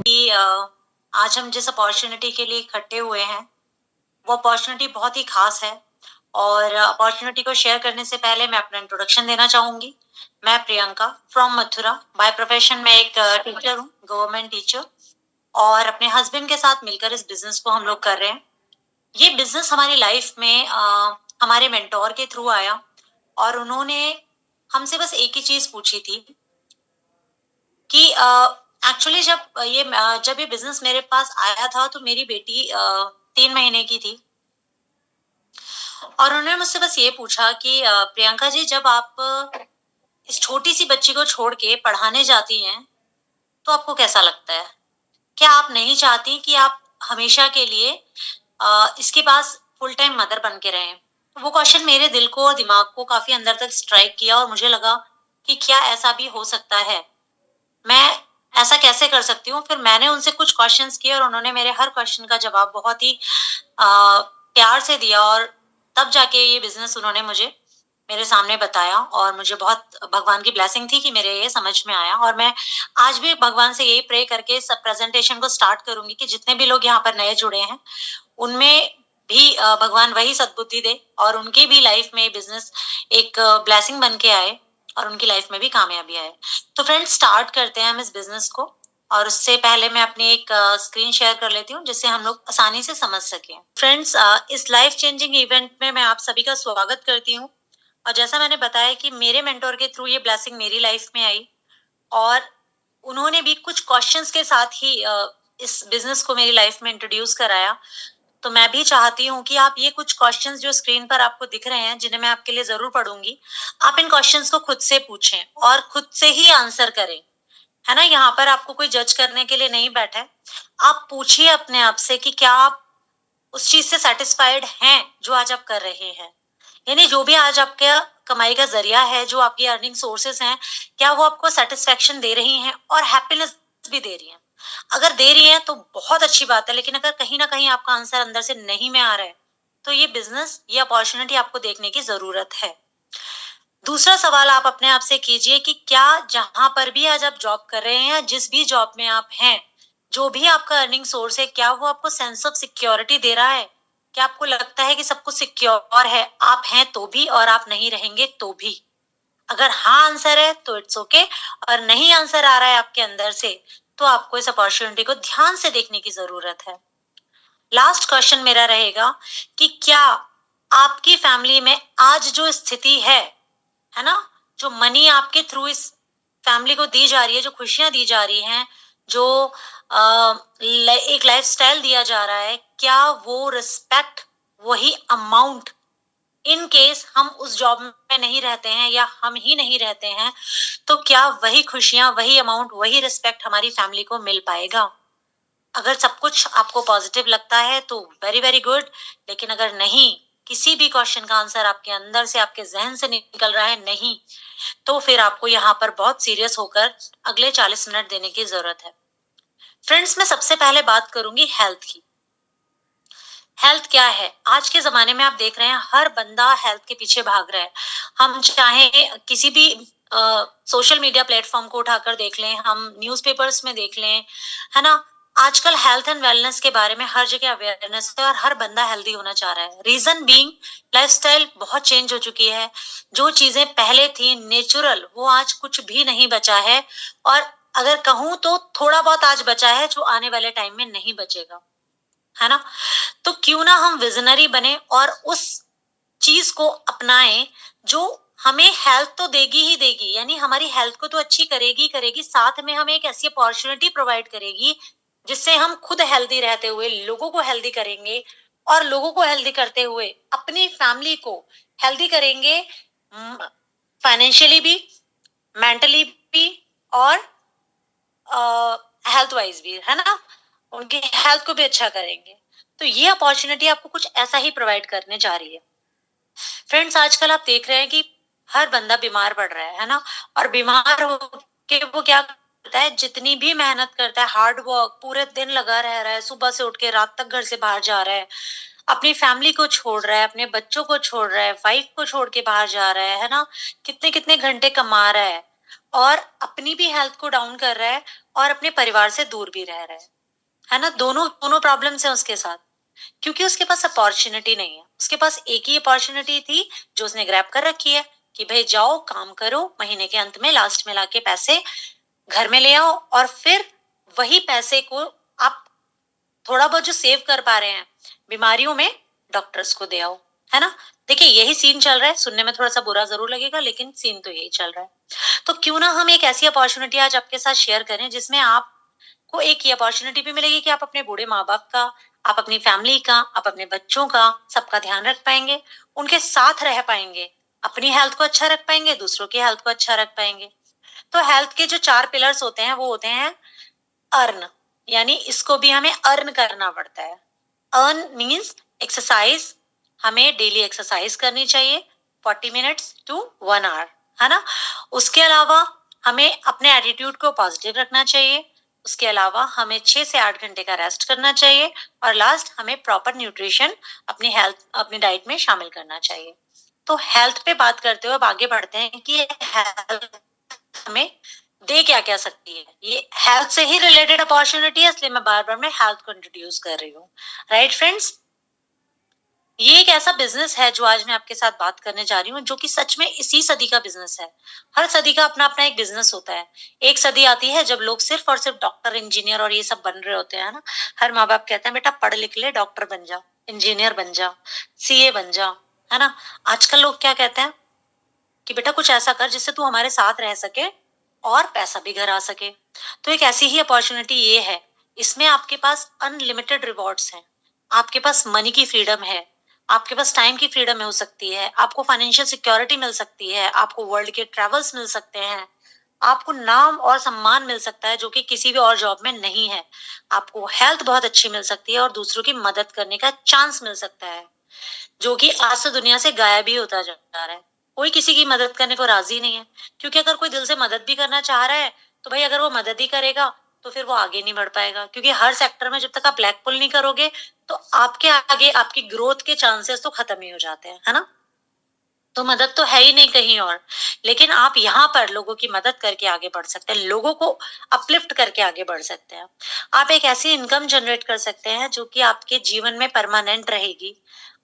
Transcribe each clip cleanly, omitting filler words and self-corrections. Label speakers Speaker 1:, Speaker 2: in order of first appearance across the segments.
Speaker 1: कि आज हम जिस अपॉर्चुनिटी के लिए इकट्ठे हुए हैं, वो अपॉर्चुनिटी बहुत ही खास है और अपॉर्चुनिटी को शेयर करने से पहले मैं अपना इंट्रोडक्शन देना चाहूंगी। मैं Priyanka from Mathura. By profession मैं एक टीचर हूँ, गवर्नमेंट टीचर, और अपने हस्बैंड के साथ मिलकर इस बिजनेस को हम लोग कर रहे हैं। ये बिजनेस हमारी लाइफ में हमारे मेंटोर के थ्रू आया और उन्होंने हमसे बस एक ही चीज पूछी थी कि एक्चुअली जब ये बिजनेस मेरे पास आया था तो मेरी बेटी 3 महीने की थी और उन्होंने मुझसे बस ये पूछा कि प्रियंका जी, जब आप इस छोटी सी बच्ची को छोड़ के पढ़ाने जाती हैं तो आपको कैसा लगता है? क्या आप नहीं चाहती कि आप हमेशा के लिए इसके पास फुल टाइम मदर बन के रहें? तो वो क्वेश्चन मेरे दिल को और दिमाग को काफी अंदर तक स्ट्राइक किया और मुझे लगा कि क्या ऐसा भी हो सकता है? मैं ऐसा कैसे कर सकती हूँ? फिर मैंने उनसे कुछ क्वेश्चंस किए और उन्होंने मेरे हर क्वेश्चन का जवाब बहुत ही प्यार से दिया और तब जाके ये बिज़नेस उन्होंने मुझे मेरे सामने बताया और मुझे बहुत भगवान की ब्लेसिंग थी कि मेरे ये समझ में आया और मैं आज भी भगवान से यही प्रे करके सब प्रेज़ेंटेशन को स्टार्ट करूँगी कि जितने भी लोग यहाँ पर नए जुड़े हैं, उनमें भी भगवान वही सद्बुद्धि दे और उनकी भी लाइफ में बिज़नेस एक ब्लेसिंग बन के आए और उनकी लाइफ में भी कामयाबी आए। तो फ्रेंड्स, स्टार्ट करते हैं हम इस बिज़नेस को और उससे पहले मैं अपनी एक स्क्रीन शेयर कर लेती हूँ जिससे हम लोग आसानी से समझ सकें। फ्रेंड्स, इस लाइफ चेंजिंग इवेंट में मैं आप सभी का स्वागत करती हूँ और जैसा मैंने बताया कि मेरे मेंटर के थ्रू ये ब्लेसिंग मेरी लाइफ में आई और उन्होंने भी कुछ क्वेश्चंस के साथ ही इस बिज़नेस को मेरी लाइफ में इंट्रोड्यूस कराया। तो मैं भी चाहती हूँ कि आप ये कुछ क्वेश्चंस जो स्क्रीन पर आपको दिख रहे हैं, जिन्हें मैं आपके लिए ज़रूर पढ़ूँगी, आप इन क्वेश्चंस को खुद से पूछें और खुद से ही आंसर करें। है ना? यहाँ पर आपको कोई जज करने के लिए नहीं बैठा है। आप पूछिए अपने आप से कि क्या आप उस चीज़ से सैटिस्फाइड हैं, जो आज आप कर रहे हैं? यानी जो भी आज आपका कमाई का ज़रिया है, जो आपकी अर्निंग सोर्सेज़ हैं, क्या वो आपको सैटिस्फैक्शन दे रही हैं और हैप्पीनेस भी दे रही हैं? अगर दे रही हैं तो बहुत अच्छी बात है, लेकिन अगर कहीं न कहीं आपका आंसर अंदर से नहीं में आ रहा है, तो ये बिज़नेस, ये अपॉर्च्युनिटी आपको देखने की ज़रूरत है। दूसरा सवाल आप अपने आप से कीजिए कि क्या जहाँ पर भी आज आप जॉब कर रहे हैं या जिस भी जॉब में आप हैं, जो भी आपका अर्निंग सोर्स है, क्या वो आपको सेंस ऑफ सिक्योरिटी दे रहा है? क्या आपको लगता है कि सब कुछ सिक्योर है, आप हैं तो भी और आप नहीं रहेंगे तो भी? अगर हाँ आंसर है तो इट्स ओके और नहीं आंसर आ रहा है आपके अंदर से, तो आपको इस अपॉर्चुनिटी को ध्यान से देखने की ज़रूरत है। लास्ट क्वेश्चन मेरा रहेगा कि क्या आपकी फैमिली में आज जो स्थिति है ना? जो मनी आपके थ्रू इस फैमिली को दी जा रही है, जो खुशियाँ दी जा रही हैं, जो एक लाइफ़स्टाइल दिया जा रहा है, क्या वो रिस्पेक्ट, वही अमाउंट, इन केस हम उस जॉब में नहीं रहते हैं या हम ही नहीं रहते हैं, तो क्या वही खुशियाँ, वही अमाउंट, वही रिस्पेक्ट हमारी फैमिली को मिल पाएगा? अगर सब कुछ आपको पॉजिटिव लगता है तो वेरी वेरी गुड, लेकिन अगर नहीं, किसी भी क्वेश्चन का आंसर आपके अंदर से, आपके जहन से निकल रहा है नहीं, तो फिर आपको यहाँ पर बहुत सीरियस होकर अगले 40 मिनट देने की जरूरत है। फ्रेंड्स, मैं सबसे पहले बात करूंगी हेल्थ की। हेल्थ क्या है? आज के ज़माने में आप देख रहे हैं हर बंदा हेल्थ के पीछे भाग रहा है। हम चाहे किसी भी सोशल मीडिया प्लेटफ़ॉर्म को उठाकर देख लें, हम न्यूज़पेपर्स में देख लें, है ना? आजकल हेल्थ एंड वेलनेस के बारे में हर जगह अवेयरनेस है और हर बंदा हेल्दी होना चाह रहा है। रीज़न बीइंग, लाइफ़स्टाइल बहुत चेंज हो चुकी है। जो चीज़ें पहले थी नेचुरल, वो आज कुछ भी नहीं बचा है और अगर कहूँ तो थोड़ा बहुत आज बचा है जो आने वाले टाइम में नहीं बचेगा। है ना? तो क्यों ना हम विजनरी बने और उस चीज को अपनाएं जो हमें हेल्थ तो देगी ही देगी, यानी हमारी हेल्थ को तो अच्छी करेगी ही करेगी, साथ में हमें एक ऐसी अपॉर्चुनिटी प्रोवाइड करेगी जिससे हम खुद हेल्दी रहते हुए लोगों को हेल्दी करेंगे और लोगों को हेल्दी करते हुए अपनी फैमिली को हेल्दी करेंगे, फाइनेंशियली भी, मेंटली भी और हेल्थ वाइज भी, है ना? उनकी हेल्थ को भी अच्छा करेंगे। तो ये अपॉर्चुनिटी आपको कुछ ऐसा ही प्रोवाइड करने जा रही है। फ्रेंड्स, आजकल आप देख रहे हैं कि हर बंदा बीमार पड़ रहा है ना? और बीमार होके वो क्या करता है, जितनी भी मेहनत करता है, हार्ड वर्क, पूरे दिन लगा रह रहा है, सुबह से उठ के रात तक घर से बाहर जा रहा है, अपनी फैमिली को छोड़ रहा है, अपने बच्चों को छोड़ रहा है, वाइफ को छोड़ के बाहर जा रहा है ना? कितने-कितने घंटे कमा रहा है और अपनी भी हेल्थ को डाउन कर रहा है और अपने परिवार से दूर भी रह रहा है ना। दोनों दोनों प्रॉब्लम्स हैं उसके साथ, क्योंकि उसके पास अपॉर्चुनिटी नहीं है। उसके पास एक ही अपॉर्चुनिटी थी जो उसने ग्रैब कर रखी है कि भाई जाओ काम करो, महीने के अंत में लास्ट में लाके पैसे घर में ले आओ, और फिर वही पैसे को आप थोड़ा बहुत जो सेव कर पा रहे हैं बीमारियों में डॉक्टर्स को दे आओ, है ना। देखिए यही सीन चल रहा है, सुनने में थोड़ा सा बुरा जरूर लगेगा लेकिन सीन तो यही चल रहा है। तो क्यों ना हम एक ऐसी अपॉर्चुनिटी आज आपके साथ शेयर करें जिसमें आपको एक ये अपॉर्चुनिटी भी मिलेगी कि आप अपने बूढ़े माँ बाप का, आप अपनी फैमिली का, आप अपने बच्चों का, सबका ध्यान रख पाएंगे, उनके साथ रह पाएंगे, अपनी हेल्थ को अच्छा रख पाएंगे, दूसरों की हेल्थ को अच्छा रख पाएंगे। तो हेल्थ के जो 4 पिलर्स होते हैं वो होते हैं अर्न, यानी इसको भी हमें अर्न करना पड़ता है। अर्न मीन्स एक्सरसाइज, हमें डेली एक्सरसाइज करनी चाहिए 40 मिनट्स टू 1 आवर, है ना। उसके अलावा हमें अपने एटीट्यूड को पॉजिटिव रखना चाहिए। उसके अलावा हमें 6 से 8 घंटे का रेस्ट करना चाहिए, और लास्ट हमें प्रॉपर न्यूट्रिशन अपनी हेल्थ अपनी डाइट में शामिल करना चाहिए। तो हेल्थ पे बात करते हुए अब आगे बढ़ते हैं कि हेल्थ हमें दे क्या क्या सकती है। ये हेल्थ से ही रिलेटेड अपॉर्चुनिटी है, इसलिए मैं बार बार मैं हेल्थ को इंट्रोड्यूस कर रही हूँ। राइट फ्रेंड्स, ये एक ऐसा बिजनेस है जो आज मैं आपके साथ बात करने जा रही हूँ, जो कि सच में इसी सदी का बिजनेस है। हर सदी का अपना अपना एक बिजनेस होता है। एक सदी आती है जब लोग सिर्फ और सिर्फ डॉक्टर इंजीनियर और ये सब बन रहे होते हैं ना। हर माँ बाप कहते हैं बेटा पढ़ लिख ले, डॉक्टर बन जा, इंजीनियर बन जा, सीए बन जा, है ना। आजकल लोग क्या कहते हैं कि बेटा कुछ ऐसा कर जिससे तू हमारे साथ रह सके और पैसा भी घर आ सके। तो एक ऐसी ही अपॉर्चुनिटी ये है। इसमें आपके पास अनलिमिटेड रिवॉर्ड्स हैं, आपके पास मनी की फ्रीडम है, आपके पास टाइम की फ्रीडम हो सकती है, आपको फाइनेंशियल सिक्योरिटी मिल सकती है, आपको वर्ल्ड के ट्रेवल्स मिल सकते हैं, आपको नाम और सम्मान मिल सकता है जो कि किसी भी और जॉब में नहीं है, आपको हेल्थ बहुत अच्छी मिल सकती है और दूसरों की मदद करने का चांस मिल सकता है, जो कि आज से दुनिया से गायब ही होता जा रहा है। कोई किसी की मदद करने को राजी नहीं है, क्योंकि अगर कोई दिल से मदद भी करना चाह रहा है तो भाई अगर वो मदद ही करेगा तो फिर वो आगे नहीं बढ़ पाएगा, क्योंकि हर सेक्टर में जब तक आप ब्लैक पुल नहीं करोगे तो आपके आगे आपकी ग्रोथ के चांसेस तो खत्म ही हो जाते हैं, है ना। तो मदद तो है ही नहीं कहीं और, लेकिन आप यहाँ पर लोगों की मदद करके आगे बढ़ सकते हैं, लोगों को अपलिफ्ट करके आगे बढ़ सकते हैं। आप एक ऐसी इनकम जनरेट कर सकते हैं जो कि आपके जीवन में परमानेंट रहेगी।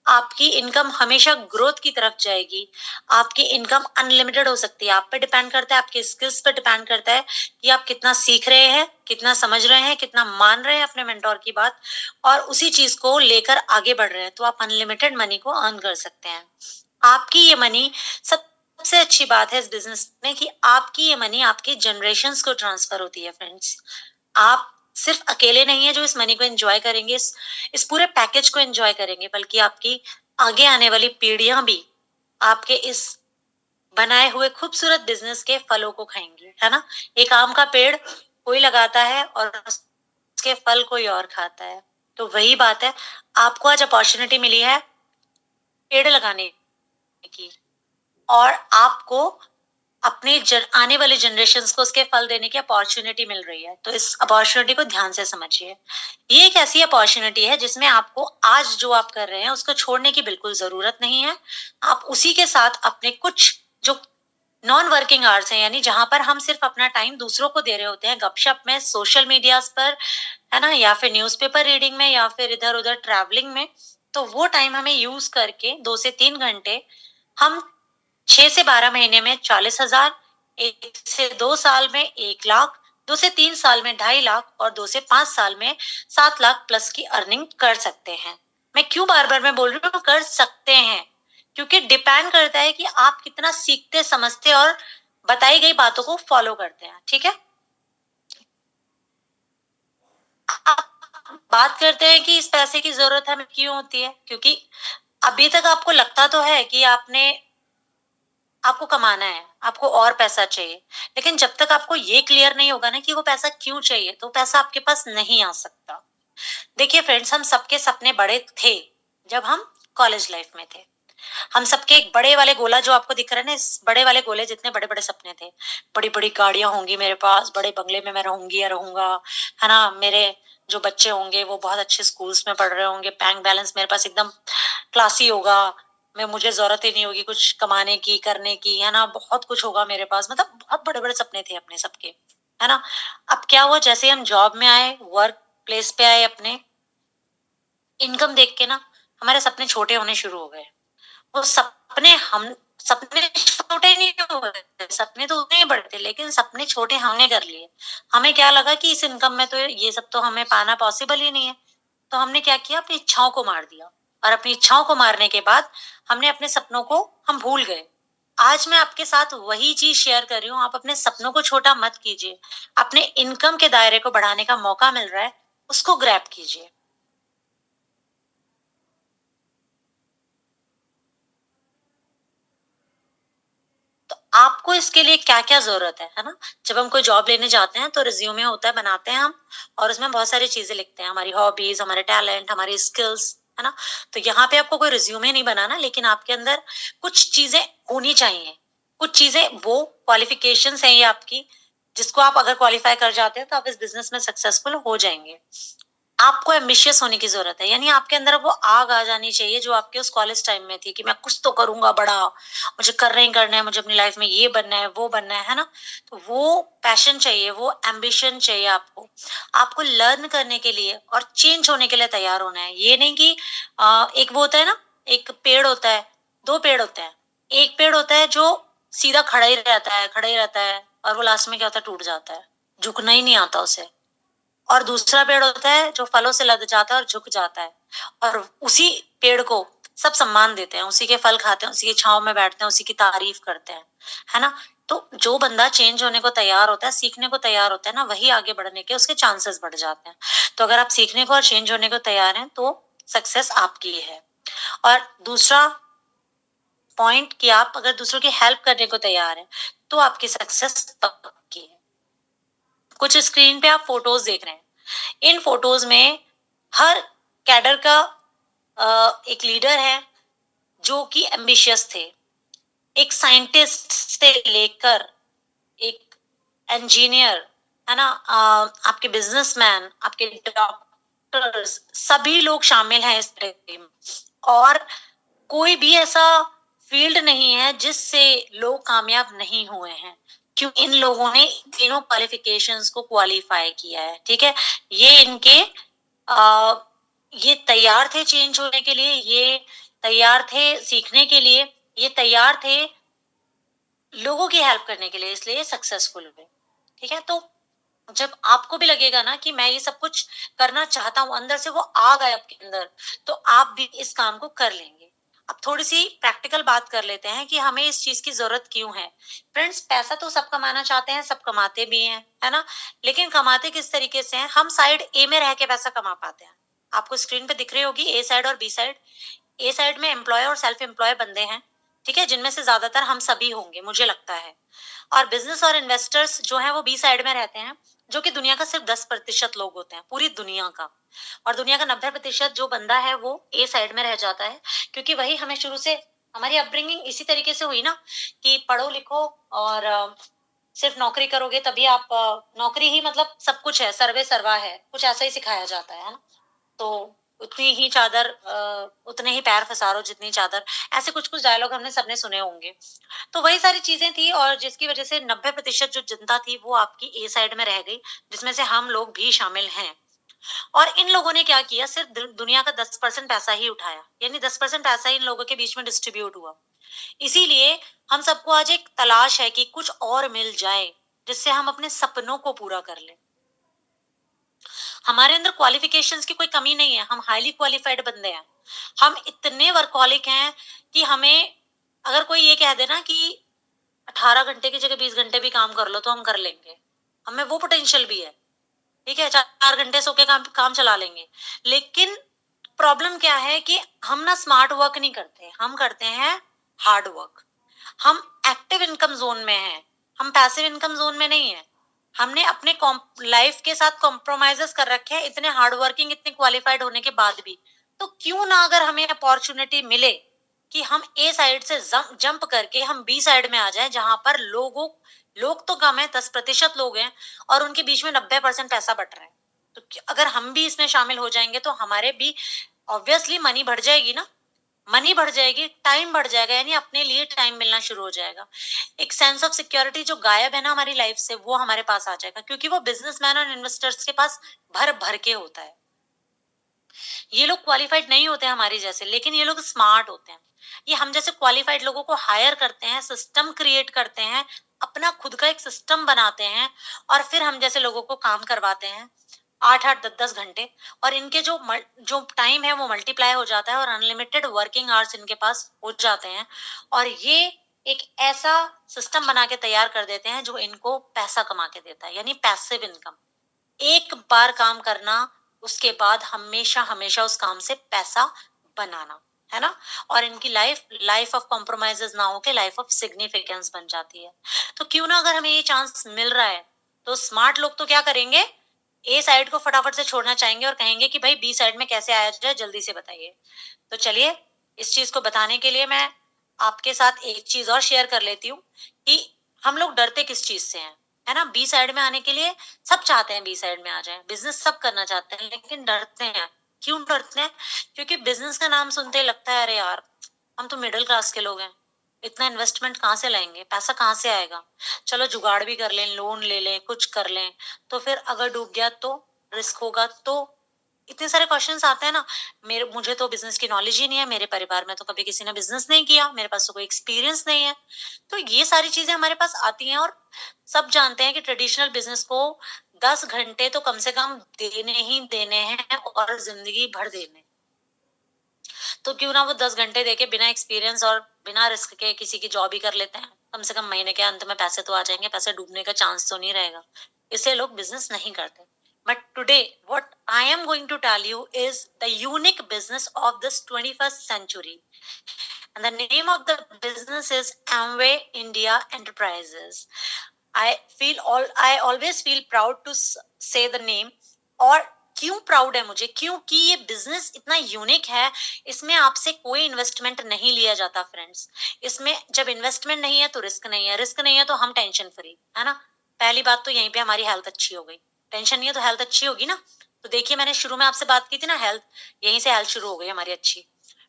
Speaker 1: आपकी इनकम हमेशा ग्रोथ की तरफ जाएगी। आपकी इनकम अनलिमिटेड हो सकती है। आप पे डिपेंड करता है, आपके स्किल्स पे डिपेंड करता है कि आप कितना सीख रहे हैं, कितना समझ रहे हैं, कितना मान रहे हैं अपने मेंटोर की बात, और उसी चीज को लेकर आगे बढ़ रहे हैं, तो आप अनलिमिटेड मनी को अर्न कर सकते हैं। आपकी ये मनी, सबसे अच्छी बात है इस बिजनेस में कि आपकी ये मनी आपके जनरेशंस को ट्रांसफर होती है फ्रेंड्स। आप सिर्फ अकेले नहीं है जो इस मनी को एंजॉय करेंगे, इस पूरे पैकेज को एंजॉय करेंगे, बल्कि आपकी आगे आने वाली पीढ़ियां भी आपके इस बनाए हुए खूबसूरत बिजनेस के फलों को खाएंगी, है ना। एक आम का पेड़ कोई लगाता है और उसके फल कोई और खाता है। तो वही बात है, आपको आज अपॉर्चुनिटी मिली है पेड़ लगाने की, और आपको अपने आने वाले जनरेशंस को उसके फल देने की अपॉर्चुनिटी मिल रही है। तो इस अपॉर्चुनिटी को ध्यान से समझिए। ये एक ऐसी अपॉर्चुनिटी है जिसमें आपको आज जो आप कर रहे हैं उसको छोड़ने की बिल्कुल जरूरत नहीं है। आप उसी के साथ अपने कुछ जो नॉन वर्किंग आवर्स हैं, यानी जहां पर हम सिर्फ अपना टाइम दूसरों को दे रहे होते हैं गपशप में, सोशल मीडिया पर, है ना, या फिर न्यूज़पेपर रीडिंग में, या फिर इधर उधर ट्रैवलिंग में, तो वो टाइम हमें यूज करके 2 से 3 घंटे हम 6 से 12 महीने में 40,000, 1 से 2 साल में 1 लाख, 2 से 3 साल में 2.5 लाख, और 2 से 5 साल में 7 लाख प्लस की अर्निंग कर सकते हैं। मैं क्यों बार बार मैं बोल रही हूँ कर सकते हैं, क्योंकि डिपेंड करता है कि आप कितना सीखते, समझते और बताई गई बातों को फॉलो करते हैं। ठीक है, आप बात करते हैं कि इस पैसे की जरूरत हमें क्यों होती है, क्योंकि अभी तक आपको लगता तो है कि आपको कमाना है, आपको और पैसा चाहिए, लेकिन जब तक आपको ये क्लियर नहीं होगा ना कि वो पैसा क्यों चाहिए, तो पैसा आपके पास नहीं आ सकता। देखिए फ्रेंड्स, हम सबके सपने बड़े थे जब हम कॉलेज लाइफ में थे। हम सबके एक बड़े वाले गोला जो आपको दिख रहा है ना, इस बड़े वाले गोले जितने बड़े बड़े सपने थे। बड़ी बड़ी गाड़ियां होंगी मेरे पास, बड़े बंगले में मैं रहूंगी या रहूंगा, है ना। मेरे जो बच्चे होंगे वो बहुत अच्छे स्कूल्स में पढ़ रहे होंगे, बैंक बैलेंस मेरे पास एकदम क्लासी होगा, मुझे ज़रूरत ही नहीं होगी कुछ कमाने की, करने की, है ना? बहुत कुछ होगा मेरे पास, मतलब बहुत बड़े-बड़े सपने थे अपने सबके, है ना? अब क्या हुआ, जैसे ही हम जॉब में आए, वर्क प्लेस पे आए अपने, इनकम देख के ना हमारे सपने छोटे होने शुरू हो गए। वो सपने छोटे नहीं हुए, सपने तो उतने ही बड़े थे, लेकिन सपने छोटे हमने कर लिए। हमें क्या लगा कि इस इनकम में तो ये सब तो हमें पाना पॉसिबल ही नहीं है। तो हमने क्या किया, अपनी इच्छाओं को मार दिया, और अपनी इच्छाओं को मारने के बाद हमने अपने सपनों को हम भूल गए। आज मैं आपके साथ वही चीज़ शेयर कर रही हूँ, आप अपने सपनों को छोटा मत कीजिए। अपने इनकम के दायरे को बढ़ाने का मौका मिल रहा है, उसको ग्रैब कीजिए। तो आपको इसके लिए क्या-क्या ज़रूरत है ना? जब हम कोई जॉब लेने जाते हैं तो रिज़्यूमे होता है, बनाते हैं हम, और उसमें बहुत सारी चीज़ें लिखते हैं, हमारी हॉबीज़, हमारे टैलेंट, हमारी स्किल्स, है ना? तो यहाँ पे आपको कोई रिज़्यूमे नहीं बनाना, लेकिन आपके अंदर कुछ चीज़ें होनी चाहिए। कुछ चीज़ें, वो क्वालिफ़िकेशंस हैं ये आपकी, जिसको आप अगर क्वालीफाई कर जाते हैं तो आप इस बिज़नेस में सक्सेसफुल हो जाएँगे। आपको एम्बिशियस होने की ज़रूरत है, यानी आपके अंदर वो आग आ जानी चाहिए जो आपके उस कॉलेज टाइम में थी कि मैं कुछ तो करूँगा बड़ा, मुझे करना ही करना है, मुझे अपनी लाइफ में ये बनना है, वो बनना है ना? तो वो पैशन चाहिए, वो एम्बिशन चाहिए आपको। आपको लर्न करने के लिए और चेंज होने के लिए तैयार होना है। ये नहीं कि एक वो होता है ना, एक पेड़ होता है, 2 पेड़ होते हैं। एक पेड़ होता है जो सीधा खड़ा ही रहता है, और वो लास्ट में क्या होता है, टूट जाता है। झुकना ही नहीं आता उसे। और दूसरा पेड़ होता है जो फलों से लद जाता है और झुक जाता है, और उसी पेड़ को सब सम्मान देते हैं, उसी के फल खाते हैं, उसी की छाँव में बैठते हैं, उसी की तारीफ करते हैं, है ना? तो जो बंदा चेंज होने को तैयार होता है, सीखने को तैयार होता है ना, वही आगे बढ़ने के उसके चांसेस बढ़ जाते हैं। तो अगर आप सीखने को और चेंज होने को तैयार हैं, तो सक्सेस आपकी ही है। और दूसरा पॉइंट, कि आप अगर दूसरों की हेल्प करने को तैयार हैं, तो आपकी सक्सेस पक्की है। कुछ स्क्रीन पे आप फोटोज़ देख रहे हैं। इन फोटोज में हर कैडर का एक लीडर है जो कि एम्बिशियस थे। एक साइंटिस्ट से लेकर एक इंजीनियर, है ना? आपके बिजनेसमैन, आपके डॉक्टर्स, सभी लोग शामिल हैं इस टीम। और कोई भी ऐसा फील्ड नहीं है जिससे लोग कामयाब नहीं हुए हैं, क्योंकि इन लोगों ने तीनों क्वालिफिकेशंस को क्वालिफाई किया है। ठीक है, ये इनके आ, ये तैयार थे चेंज होने के लिए, ये तैयार थे सीखने के लिए, ये तैयार थे लोगों की हेल्प करने के लिए, इसलिए सक्सेसफुल हुए। ठीक है, तो जब आपको भी लगेगा ना कि मैं ये सब कुछ करना चाहता हूँ, अंदर से वो आग है आपके अंदर, तो आप भी इस काम को कर लेंगे। अब थोड़ी सी प्रैक्टिकल बात कर लेते हैं कि हमें इस चीज की जरूरत क्यों है। फ्रेंड्स, पैसा तो सब कमाना चाहते हैं, सब कमाते भी हैं, है ना? लेकिन कमाते किस तरीके से हैं? हम साइड ए में रह के पैसा कमा पाते हैं। आपको स्क्रीन पे दिख रही होगी ए साइड और बी साइड। ए साइड में एम्प्लॉय और सेल्फ एम्प्लॉय बंदे हैं, ठीक है, जिनमें से ज्यादातर हम सभी होंगे, मुझे लगता है। और बिजनेस और इन्वेस्टर्स जो हैं वो बी साइड में रहते हैं, जो कि दुनिया का सिर्फ 10% लोग होते हैं, पूरी दुनिया का। और दुनिया का 90% जो बंदा है वो ए साइड में रह जाता है, क्योंकि वही हमें शुरू से, हमारी अपब्रिंगिंग इसी तरीके से हुई ना, कि पढ़ो लिखो और सिर्फ नौकरी करोगे तभी आप नौकरी ही मतलब सब कुछ है, सर्वे सर्वा है, कुछ ऐसा ही सिखाया जाता है ना? तो उतनी ही चादर उतने ही पैर पसारो जितनी चादर, ऐसे कुछ कुछ डायलॉग हमने सबने सुने होंगे। तो वही सारी चीजें थी, और जिसकी वजह से 90% जो जनता थी वो आपकी ए साइड में रह गई, जिसमें से हम लोग भी शामिल हैं। और इन लोगों ने क्या किया, सिर्फ दुनिया का 10% पैसा ही उठाया, यानी 10% पैसा इन लोगों के बीच में डिस्ट्रीब्यूट हुआ। इसीलिए हम सबको आज एक तलाश है कि कुछ और मिल जाए, जिससे हम अपने सपनों को पूरा कर लें। हमारे अंदर क्वालिफिकेशंस की कोई कमी नहीं है, हम हाईली क्वालिफाइड बंदे हैं। हम इतने वर्कहॉलिक हैं कि हमें अगर कोई ये कह देना कि 18 घंटे की जगह 20 घंटे भी काम कर लो तो हम कर लेंगे। हमें वो पोटेंशियल भी है। ठीक है, 4 घंटे सो के काम काम चला लेंगे। लेकिन प्रॉब्लम क्या है कि हम ना स्मार्ट वर्क नहीं करते, हम करते हैं हार्ड वर्क। हम एक्टिव इनकम जोन में हैं, हम पैसिव इनकम जोन में नहीं है। हमने अपने लाइफ के साथ कॉम्प्रोमाइजेस कर रखे हैं, इतने हार्ड वर्किंग, इतने क्वालिफाइड होने के बाद भी। तो क्यों ना अगर हमें अपॉर्चुनिटी मिले कि हम ए साइड से जंप करके हम बी साइड में आ जाएं, जहां पर लोग तो कम है, 10% लोग हैं, और उनके बीच में 90% पैसा बट रहा है। तो अगर हम भी इसमें शामिल हो जाएंगे तो हमारे भी ऑब्वियसली मनी बढ़ जाएगी ना। मनी बढ़ जाएगी, टाइम बढ़ जाएगा, यानी अपने लिए टाइम मिलना शुरू हो जाएगा। एक सेंस ऑफ सिक्योरिटी जो गायब है ना हमारी लाइफ से, वो हमारे पास आ जाएगा, क्योंकि वो बिजनेसमैन और इन्वेस्टर्स के पास भर भर के होता है। ये लोग क्वालिफाइड नहीं होते हमारे जैसे, लेकिन ये लोग स्मार्ट होते हैं। ये हम जैसे क्वालिफाइड लोगों को हायर करते हैं, सिस्टम क्रिएट करते हैं, अपना खुद का एक सिस्टम बनाते हैं, और फिर हम जैसे लोगों को काम करवाते हैं 8-8 10-10 घंटे, और इनके जो टाइम है वो मल्टीप्लाई हो जाता है, और अनलिमिटेड वर्किंग आवर्स इनके पास हो जाते हैं, और ये एक ऐसा सिस्टम बना के तैयार कर देते हैं जो इनको पैसा कमा के देता है, यानी पैसिव इनकम। एक बार काम करना, उसके बाद हमेशा हमेशा उस काम से पैसा बनाना, है ना? और इनकी लाइफ लाइफ ऑफ कॉम्प्रोमाइजेस ना होके लाइफ ऑफ सिग्निफिकेंस बन जाती है। तो क्यों ना, अगर हमें ये चांस मिल रहा है, तो स्मार्ट लोग तो क्या करेंगे, ए साइड को फटाफट से छोड़ना चाहेंगे और कहेंगे कि भाई बी साइड में कैसे आया जाए, जल्दी से बताइए। तो चलिए, इस चीज को बताने के लिए मैं आपके साथ एक चीज और शेयर कर लेती हूँ कि हम लोग डरते किस चीज से हैं, है ना? बी साइड में आने के लिए सब चाहते हैं बी साइड में आ जाए, बिजनेस सब करना चाहते हैं, लेकिन डरते हैं। क्यों डरते हैं? क्योंकि बिजनेस का नाम सुनते ही लगता है अरे यार, हम तो मिडिल क्लास के लोग हैं, इतना इन्वेस्टमेंट कहाँ से लाएंगे, पैसा कहाँ से आएगा? चलो जुगाड़ भी कर लें, लोन ले लें, कुछ कर लें, तो फिर अगर डूब गया तो, रिस्क होगा तो, इतने सारे क्वेश्चंस आते हैं ना। मुझे तो बिजनेस की नॉलेज ही नहीं है, मेरे परिवार में तो कभी किसी ने बिजनेस नहीं किया, मेरे पास तो कोई एक्सपीरियंस नहीं है। तो ये सारी चीजें हमारे पास आती हैं, और सब जानते हैं कि ट्रेडिशनल बिजनेस को 10 घंटे तो कम से कम देने ही देने हैं, और जिंदगी भर देने। तो क्यों ना वो 10 घंटे देके बिना एक्सपीरियंस और बिना रिस्क के किसी की जॉब ही कर लेते हैं, कम से कम महीने के अंत में पैसे तो आ जाएंगे, पैसे डूबने का चांस तो नहीं रहेगा। इसलिए लोग बिजनेस नहीं करते। But today what I am going to tell you is the unique business of this 21st century, and the name of the business is Amway India Enterprises. I always feel proud to say the name। और क्यों proud है मुझे? क्योंकि ये business इतना unique है, इसमें आपसे कोई इन्वेस्टमेंट नहीं लिया जाता फ्रेंड्स। इसमें जब इन्वेस्टमेंट नहीं है तो रिस्क नहीं है, रिस्क नहीं है तो हम टेंशन फ्री, है ना? पहली बात तो यहीं पे हमारी हेल्थ अच्छी हो गई, टेंशन नहीं है तो हेल्थ अच्छी होगी ना। तो देखिए, मैंने शुरू में आपसे बात की थी ना, हेल्थ, यहीं से हेल्थ शुरू हो गई हमारी अच्छी।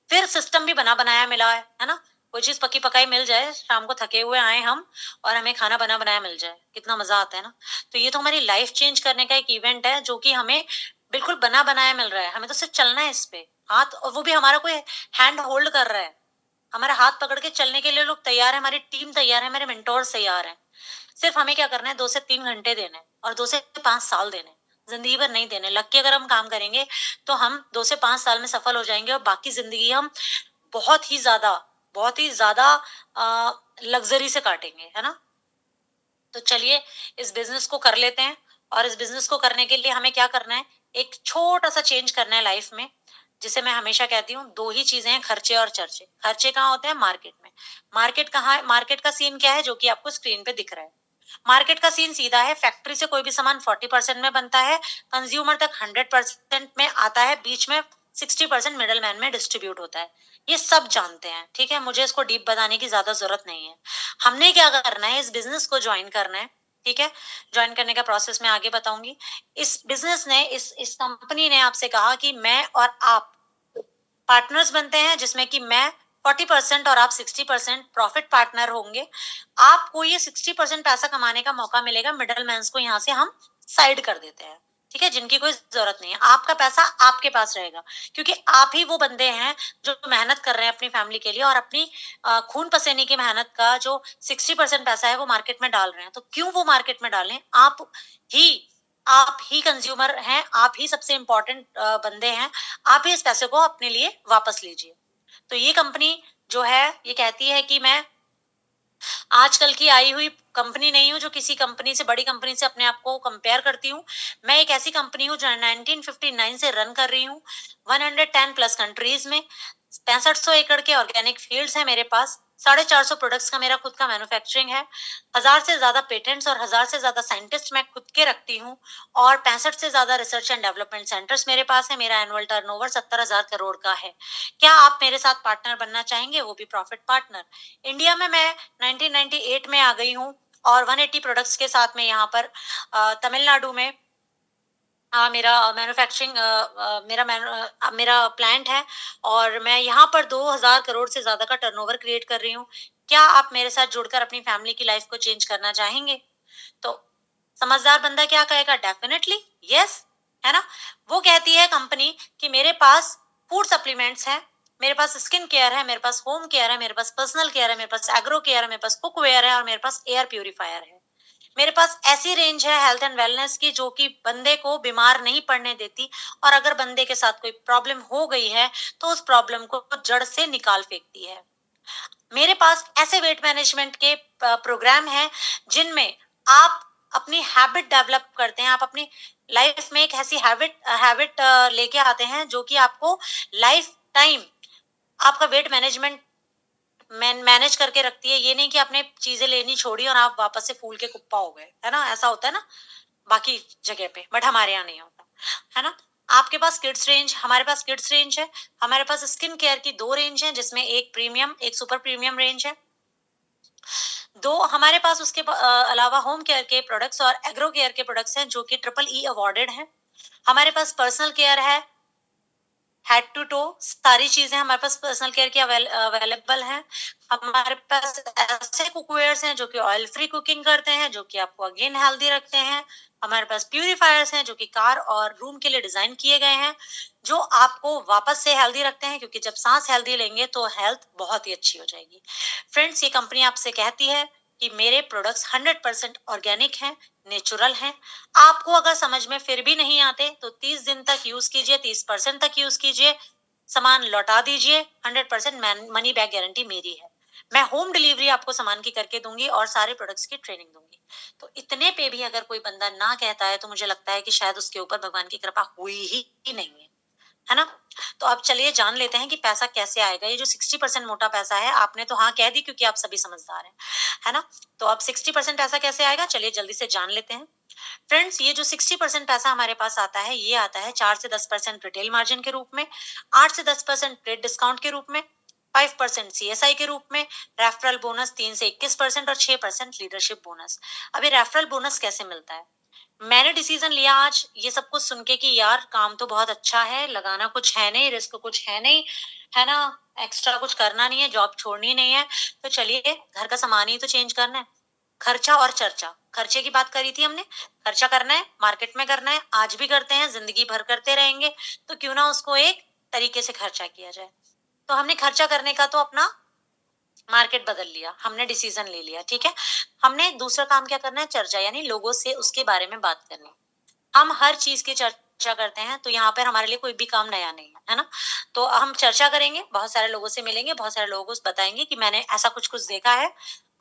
Speaker 1: फिर सिस्टम भी बना बनाया मिला है ना? कोई चीज पकी पकाई मिल जाए, शाम को थके हुए आए हम, और हमें खाना बना बनाया मिल जाए, कितना मजा आता है ना। तो ये तो हमारी लाइफ चेंज करने का एक इवेंट है, जो कि हमें बिल्कुल बना बनाया मिल रहा है। हमें तो सिर्फ चलना है इस पे हाथ, और वो भी हमारा कोई हैंड होल्ड कर रहा है, हमारा हाथ पकड़ के चलने के लिए लोग तैयार है, हमारी टीम तैयार है, हमारे मेंटोर्स तैयार हैं। सिर्फ हमें क्या करना है, 2 से 3 घंटे देने, और 2 से 5 साल देने, जिंदगी भर नहीं देने। लग के अगर हम काम करेंगे तो हम 2 से 5 साल में सफल हो जाएंगे, और बाकी जिंदगी हम बहुत ही ज्यादा, बहुत ही ज्यादा लग्जरी से काटेंगे, है ना? तो चलिए, इस बिजनेस को कर लेते हैं। और इस बिजनेस को करने के लिए हमें क्या करना है, एक छोटा सा चेंज करना है लाइफ में, जिसे मैं हमेशा कहती हूँ, दो ही चीजें हैं, खर्चे और चर्चे। खर्चे कहाँ होते हैं? मार्केट में। मार्केट कहाँ है? मार्केट का सीन क्या है, जो कि आपको स्क्रीन पे दिख रहा है। मार्केट का सीन सीधा है, फैक्ट्री से कोई भी सामान 40% में बनता है, कंज्यूमर तक 100% में आता है, बीच में 60% मिडल मैन में डिस्ट्रीब्यूट होता है। ये सब जानते हैं, ठीक है? मुझे इसको डीप बताने की ज्यादा जरूरत नहीं है। हमने क्या करना है, इस बिजनेस को ज्वाइन करना है, ठीक है? ज्वाइन करने का प्रोसेस मैं आगे बताऊंगी। इस बिजनेस ने, इस कंपनी ने आपसे कहा कि मैं और आप पार्टनर्स बनते हैं, जिसमें कि मैं 40% और आप 60% प्रॉफिट पार्टनर होंगे। आपको ये 60% पैसा कमाने का मौका मिलेगा, मिडल मैन को यहाँ से हम साइड कर देते हैं, ठीक है? जिनकी कोई जरूरत नहीं है, आपका पैसा आपके पास रहेगा, क्योंकि आप ही वो बंदे हैं जो मेहनत कर रहे हैं अपनी फैमिली के लिए, और अपनी खून पसीने की मेहनत का जो 60% पैसा है वो मार्केट में डाल रहे हैं। तो क्यों वो मार्केट में डालें? ही आप ही कंज्यूमर हैं, आप ही सबसे इंपॉर्टेंट बंदे हैं, आप ही इस पैसे को अपने लिए वापस लीजिए। तो ये कंपनी जो है, ये कहती है कि मैं आजकल की आई हुई कंपनी नहीं हूँ, जो किसी कंपनी से, बड़ी कंपनी से अपने आप को कंपेयर करती हूँ। मैं एक ऐसी कंपनी हूँ जो 1959 से रन कर रही हूँ, 110 प्लस कंट्रीज में। 6500 एकड़ के ऑर्गेनिक फील्ड्स हैं मेरे पास, 450 प्रोडक्ट्स का मेरा खुद का मैन्युफैक्चरिंग है, 1000 से ज्यादा पेटेंट्स और 1000 से ज्यादा साइंटिस्ट मैं खुद के रखती हूँ, और 65 से ज्यादा रिसर्च एंड डेवलपमेंट सेंटर्स मेरे पास है। मेरा एनुअल टर्नओवर 70,000 करोड़ का है। क्या आप मेरे साथ पार्टनर बनना चाहेंगे, वो भी प्रॉफिट पार्टनर? इंडिया में मैं 1998 में आ गई हूँ, और 180 प्रोडक्ट्स के साथ में यहाँ पर तमिलनाडु में मेरा मैन्युफैक्चरिंग मेरा प्लांट है और मैं यहाँ पर 2000 करोड़ से ज़्यादा का टर्नओवर क्रिएट कर रही हूँ। क्या आप मेरे साथ जुड़कर अपनी फैमिली की लाइफ को चेंज करना चाहेंगे? तो समझदार बंदा क्या कहेगा? डेफिनिटली यस, है ना? वो कहती है कंपनी कि मेरे पास फूड सप्लीमेंट्स हैं, मेरे पास स्किन केयर है, मेरे पास होम केयर है, मेरे पास पर्सनल केयर है, मेरे पास एग्रो केयर है, मेरे पास कुकवेयर है और मेरे पास एयर प्यूरिफायर है। मेरे पास ऐसी रेंज है हेल्थ एंड वेलनेस की जो कि बंदे को बीमार नहीं पड़ने देती और अगर बंदे के साथ कोई प्रॉब्लम हो गई है तो उस प्रॉब्लम को जड़ से निकाल फेंकती है। मेरे पास ऐसे वेट मैनेजमेंट के प्रोग्राम हैं जिनमें आप अपनी हैबिट डेवलप करते हैं, आप अपनी लाइफ में एक ऐसी हैबिट हैबिट लेके आते हैं जो कि आपको लाइफ टाइम आपका वेट मैनेजमेंट मैनेज करके रखती है। ये नहीं कि आपने चीजें लेनी छोड़ी और आप वापस से फूल के कुप्पा हो गए, है ना? ऐसा होता है ना बाकी जगह पे, बट हमारे यहाँ नहीं होता, है ना? आपके पास किड्स रेंज, हमारे पास किड्स रेंज है। हमारे पास स्किन केयर की 2 रेंज है जिसमें एक प्रीमियम, एक सुपर प्रीमियम रेंज है। 2 हमारे पास उसके अलावा होम केयर के प्रोडक्ट्स और एग्रो केयर के प्रोडक्ट्स हैं जो कि ट्रिपल ई अवॉर्डेड हैं। हमारे पास पर्सनल केयर है, हेड टू टो सारी चीजें हमारे पास पर्सनल केयर की अवेलेबल हैं। हमारे पास ऐसे कुकवेयर्स हैं जो कि ऑयल फ्री कुकिंग करते हैं, जो कि आपको अगेन हेल्दी रखते हैं। हमारे पास प्यूरिफायर्स हैं जो कि कार और रूम के लिए डिजाइन किए गए हैं, जो आपको वापस से हेल्दी रखते हैं, क्योंकि जब सांस हेल्दी लेंगे तो हेल्थ बहुत ही अच्छी हो जाएगी। फ्रेंड्स, ये कंपनी आपसे कहती है कि मेरे प्रोडक्ट्स 100% ऑर्गेनिक हैं, नेचुरल हैं। आपको अगर समझ में फिर भी नहीं आते तो 30 दिन तक यूज कीजिए, 30% तक यूज कीजिए, सामान लौटा दीजिए। 100% मनी बैक गारंटी मेरी है। मैं होम डिलीवरी आपको सामान की करके दूंगी और सारे प्रोडक्ट्स की ट्रेनिंग दूंगी। तो इतने पे भी अगर कोई बंदा ना कहता है तो मुझे लगता है कि शायद उसके ऊपर भगवान की कृपा हुई ही नहीं है ना? तो अब चलिए जान लेते हैं कि पैसा कैसे आएगा। ये जो 60% मोटा पैसा है, आपने तो हाँ कह दी क्योंकि आप सभी समझदार हैं, है ना? तो अब 60% पैसा कैसे आएगा, चलिए जल्दी से जान लेते हैं। फ्रेंड्स, ये जो 60% पैसा हमारे पास आता है, ये आता है 4 से 10% रिटेल मार्जिन के रूप में, 8 से 10% ट्रेड डिस्काउंट के रूप में, 5% सीएसआई के रूप में, रेफरल बोनस 3 से 21% और 6% लीडरशिप बोनस। अभी रेफरल बोनस कैसे मिलता है? मैंने डिसीजन लिया आज ये सब कुछ सुन के कि यार काम तो बहुत अच्छा है, लगाना कुछ है नहीं, रिस्क कुछ है नहीं, है ना? एक्स्ट्रा कुछ करना नहीं है, जॉब छोड़नी नहीं है, तो चलिए घर का सामान ही तो चेंज करना है। खर्चा और चर्चा, खर्चे की बात करी थी हमने, खर्चा करना है, मार्केट में करना है, आज भी करते हैं, जिंदगी भर करते रहेंगे, तो क्यों ना उसको एक तरीके से खर्चा किया जाए। तो हमने खर्चा करने का तो अपना मार्केट बदल लिया, हमने डिसीजन ले लिया, ठीक है? हमने दूसरा काम क्या करना है? चर्चा, यानी लोगों से उसके बारे में बात करनी। हम हर चीज की चर्चा करते हैं, तो यहाँ पर हमारे लिए कोई भी काम नया नहीं है ना? तो हम चर्चा करेंगे, बहुत सारे लोगों से मिलेंगे, बहुत सारे लोगों को बताएंगे कि मैंने ऐसा कुछ कुछ देखा है।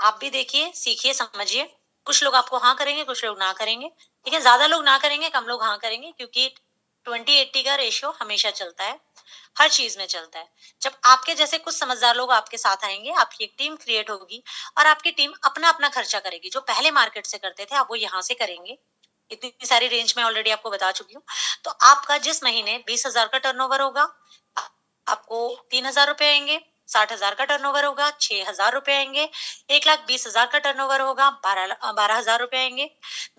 Speaker 1: आप भी देखिए, सीखिए, समझिए। कुछ लोग आपको हाँ करेंगे, कुछ लोग ना करेंगे, ठीक है? ज्यादा लोग ना करेंगे, कम लोग हाँ करेंगे, क्योंकि 20-80 का रेशियो हमेशा चलता है, हर चीज में चलता है। जब आपके जैसे कुछ समझदार लोग आपके साथ आएंगे, आपकी एक टीम क्रिएट होगी और आपकी टीम अपना अपना खर्चा करेगी। जो पहले मार्केट से करते थे, अब वो यहाँ से करेंगे। इतनी सारी रेंज में ऑलरेडी आपको बता चुकी हूँ। तो आपका जिस महीने 20,000 का टर्नओवर होगा, आपको 3,000 रुपए आएंगे। 60,000 का टर्नओवर होगा, 6,000 रुपए आएंगे। 1,20,000 का टर्नओवर होगा, 12,000 रुपए आएंगे।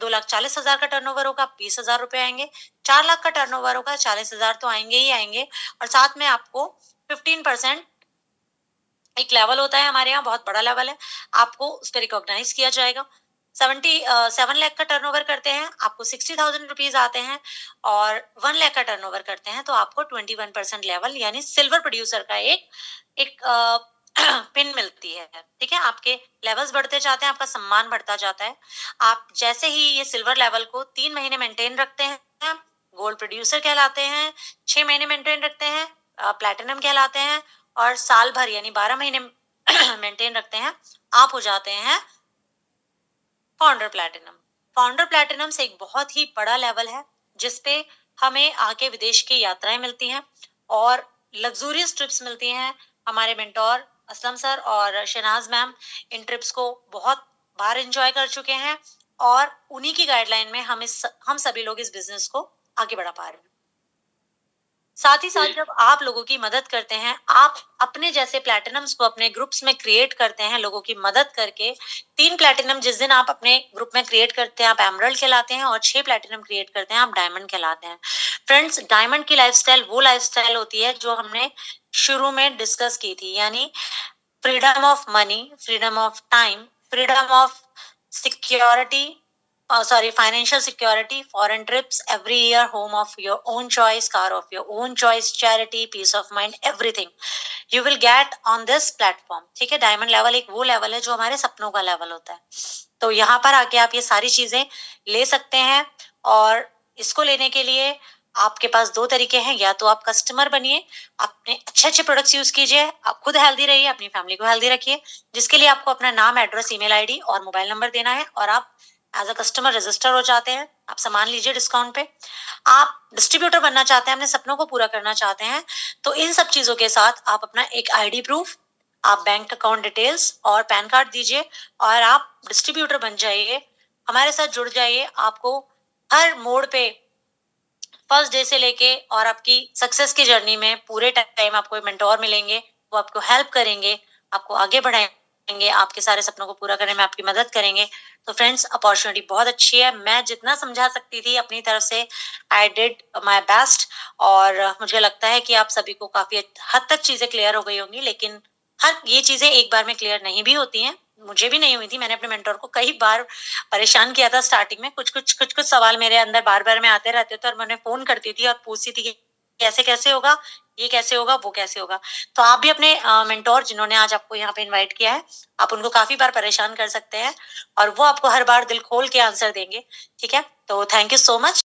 Speaker 1: 2,40,000 का टर्नओवर होगा, 20,000 रुपए आएंगे। 4 लाख का टर्नओवर होगा, 40,000 तो आएंगे ही आएंगे। और साथ में आपको 15% एक लेवल होता है हमारे यहाँ, बहुत बड़ा लेवल है, आपको उस पर रिकॉग्नाइज किया जाएगा। 7 लाख का टर्नओवर करते हैं, आपको 60,000 रुपीज आते हैं। और 1 लाख का टर्नओवर करते हैं तो आपको 21% लेवल यानी सिल्वर प्रोड्यूसर का एक एक पिन मिलती है, ठीक है? आपके लेवल्स बढ़ते जाते हैं, आपका सम्मान बढ़ता जाता है। आप जैसे ही ये सिल्वर लेवल को 3 महीने मेंटेन रखते हैं, गोल्ड प्रोड्यूसर कहलाते हैं। 6 महीने मेंटेन रखते हैं, प्लेटिनम कहलाते हैं। और साल भर यानी 12 महीने मेंटेन रखते हैं, आप हो जाते हैं फाउंडर प्लैटिनम। फाउंडर प्लैटिनम से एक बहुत ही बड़ा लेवल है जिसपे हमें आके विदेश की यात्राएं मिलती हैं और लग्जूरियस ट्रिप्स मिलती हैं। हमारे मेंटोर असलम सर और शहनाज मैम इन ट्रिप्स को बहुत बार एंजॉय कर चुके हैं और उन्हीं की गाइडलाइन में हम सभी लोग इस बिजनेस को आगे बढ़ा पा रहे हैं। साथ ही साथ जब आप लोगों की मदद करते हैं, आप अपने जैसे प्लैटिनम्स को अपने ग्रुप्स में क्रिएट करते हैं लोगों की मदद करके। 3 प्लैटिनम जिस दिन आप अपने ग्रुप में क्रिएट करते हैं, आप एमराल्ड कहलाते हैं, और 6 प्लैटिनम क्रिएट करते हैं, आप डायमंड कहलाते हैं। फ्रेंड्स, डायमंड की लाइफस्टाइल वो लाइफस्टाइल होती है जो हमने शुरू में डिस्कस की थी, यानी freedom of money, freedom of time, freedom of security, sorry, financial security, foreign trips every year, home of your own choice, car of your own choice, charity, peace of mind, everything you will get on this platform। ठीक है, diamond level एक वो level है जो हमारे सपनों का level होता है। तो यहाँ पर आके आप ये सारी चीजें ले सकते हैं, और इसको लेने के लिए आपके पास 2 तरीके हैं। या तो आप कस्टमर बनिए, अपने अच्छे-अच्छे प्रोडक्ट्स यूज़ कीजिए, आप खुद हेल्दी रहिए, अपनी फैमिली को हेल्दी रखिए, जिसके लिए आपको अपना नाम, एड्रेस, ईमेल आईडी और मोबाइल नंबर देना है, और आप एज़ अ कस्टमर रजिस्टर हो जाते हैं। आप सामान लीजिए डिस्काउंट पे। आप डिस्ट्रीब्यूटर बनना चाहते हैं, अपने सपनों को पूरा करना चाहते हैं, तो इन सब चीज़ों के साथ आप अपना एक आईडी प्रूफ, आप बैंक अकाउंट डिटेल्स और पैन कार्ड दीजिए, और आप डिस्ट्रीब्यूटर बन जाइए। हमारे साथ जुड़ जाइए। आपको हर मोड़ पे फर्स्ट डे से लेके और आपकी सक्सेस की जर्नी में पूरे टाइम आपको मेंटोर मिलेंगे। वो आपको हेल्प करेंगे, आपको आगे बढ़ाएंगे, आपके सारे सपनों को पूरा करने में आपकी मदद करेंगे। तो फ्रेंड्स, अपॉर्चुनिटी बहुत अच्छी है। मैं जितना समझा सकती थी अपनी तरफ से आई डिड माय बेस्ट, और मुझे लगता है कि आप सभी को काफी हद तक चीजें क्लियर हो गई होंगी। लेकिन हर ये चीजें एक बार में क्लियर नहीं भी होती हैं। मुझे भी नहीं हुई थी। मैंने अपने मेंटोर को कई बार परेशान किया था स्टार्टिंग में। कुछ-कुछ सवाल मेरे अंदर बार-बार में आते रहते थे, और मैं उन्हें फ़ोन करती थी और पूछती थी कि ऐसे कैसे होगा? ये कैसे होगा? वो कैसे होगा? तो आप भी अपने मेंटोर, जिन्होंने आज आपको यहाँ पे इनवाइट किया है, आप उनको काफ़ी बार परेशान कर सकते हैं, और वो आपको हर बार दिल खोल के आंसर देंगे। ठीक है? तो थैंक यू सो मच।